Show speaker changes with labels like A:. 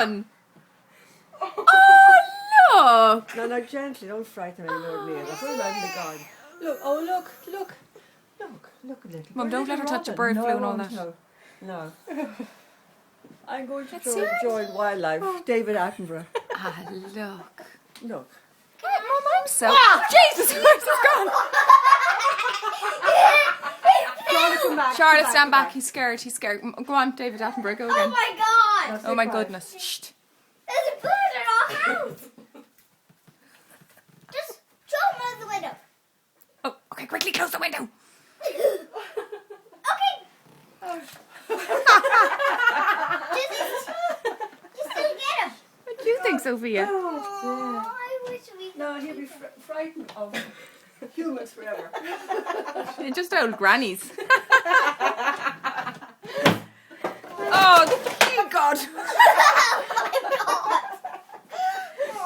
A: on? Oh, look.
B: No, gently, don't frighten any more than me. That's what I'm in the garden. Look, oh, look a little.
A: Mum, don't let her touch a bird flu and all that.
B: No. I'm going to join wildlife. David Attenborough.
A: Ah, look.
B: Look.
A: Mum, I'm so... Jesus Christ, it's gone. Charlotte, stand back. He's scared. Go on, David Attenborough, go again.
C: Oh my god!
A: Oh my goodness. Shh.
C: There's a bird in our house! Just throw him out the window.
A: Oh, okay, quickly close the window.
C: Okay. Just don't get him.
A: What do you think, Sophia?
C: Oh, I wish we could.
B: No, he'll be frightened of humans forever.
A: Just old grannies. Oh, thank God.